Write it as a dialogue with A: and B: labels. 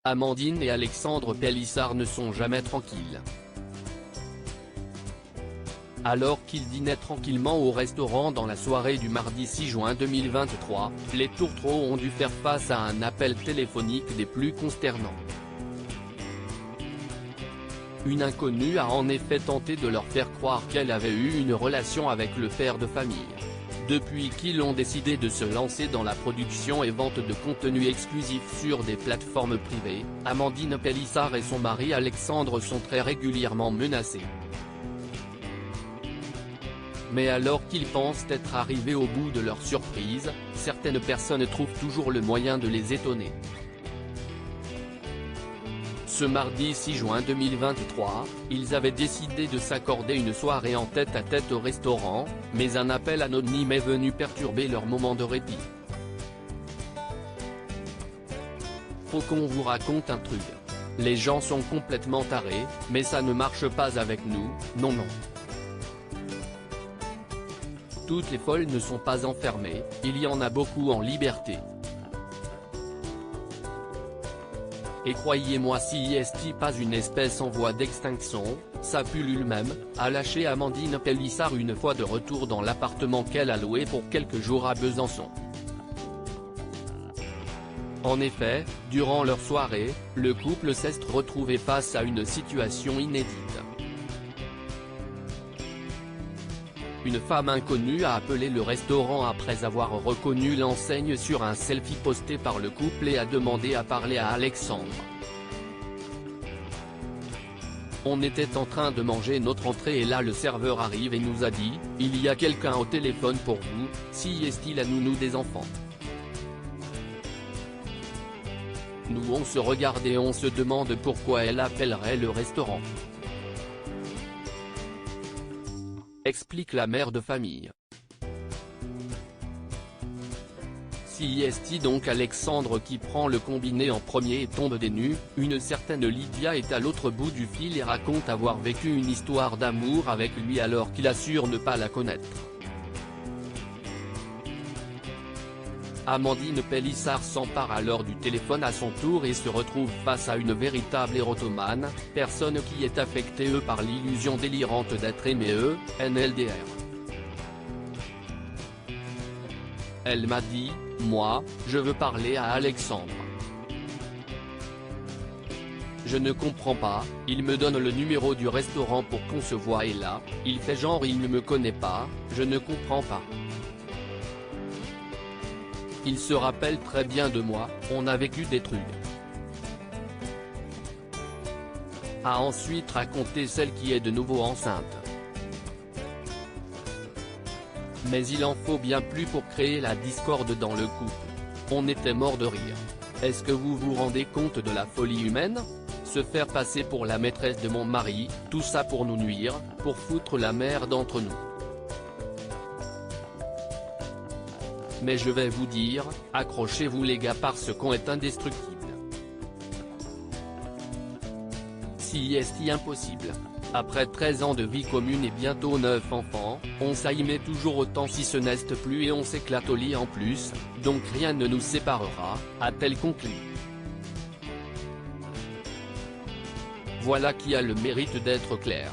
A: Amandine et Alexandre Pélissard ne sont jamais tranquilles. Alors qu'ils dînaient tranquillement au restaurant dans la soirée du mardi 6 juin 2023, les tourtereaux ont dû faire face à un appel téléphonique des plus consternants. Une inconnue a en effet tenté de leur faire croire qu'elle avait eu une relation avec le père de famille. Depuis qu'ils ont décidé de se lancer dans la production et vente de contenu exclusif sur des plateformes privées, Amandine Pélissard et son mari Alexandre sont très régulièrement menacés. Mais alors qu'ils pensent être arrivés au bout de leur surprise, certaines personnes trouvent toujours le moyen de les étonner. Ce mardi 6 juin 2023, ils avaient décidé de s'accorder une soirée en tête-à-tête au restaurant, mais un appel anonyme est venu perturber leur moment de répit. Faut qu'on vous raconte un truc. Les gens sont complètement tarés, mais ça ne marche pas avec nous, non. Toutes les folles ne sont pas enfermées, il y en a beaucoup en liberté. Et croyez-moi, si est pas une espèce en voie d'extinction, ça pullule même, a lâché Amandine Pélissard une fois de retour dans l'appartement qu'elle a loué pour quelques jours à Besançon. En effet, durant leur soirée, le couple s'est retrouvé face à une situation inédite. Une femme inconnue a appelé le restaurant après avoir reconnu l'enseigne sur un selfie posté par le couple et a demandé à parler à Alexandre. On était en train de manger notre entrée et là le serveur arrive et nous a dit « Il y a quelqu'un au téléphone pour vous, si est-il la nounou des enfants ?» Nous on se regarde et on se demande pourquoi elle appellerait le restaurant. Explique la mère de famille. Si est donc Alexandre qui prend le combiné en premier et tombe des nues, une certaine Lydia est à l'autre bout du fil et raconte avoir vécu une histoire d'amour avec lui alors qu'il assure ne pas la connaître. Amandine Pélissard s'empare alors du téléphone à son tour et se retrouve face à une véritable érotomane, personne qui est affectée par l'illusion délirante d'être aimée NLDR. Elle m'a dit, moi, je veux parler à Alexandre. Je ne comprends pas, il me donne le numéro du restaurant pour qu'on se voie et là, il fait genre il ne me connaît pas, je ne comprends pas. Il se rappelle très bien de moi, on a vécu des trucs. A ensuite raconté celle qui est de nouveau enceinte. Mais il en faut bien plus pour créer la discorde dans le couple. On était mort de rire. Est-ce que vous vous rendez compte de la folie humaine? Se faire passer pour la maîtresse de mon mari, tout ça pour nous nuire, pour foutre la merde entre nous. Mais je vais vous dire, accrochez-vous les gars parce qu'on est indestructible. Si est impossible. Après 13 ans de vie commune et bientôt 9 enfants, on s'aimait toujours autant si ce n'est plus et on s'éclate au lit en plus, donc rien ne nous séparera, a-t-elle conclu. Voilà qui a le mérite d'être clair.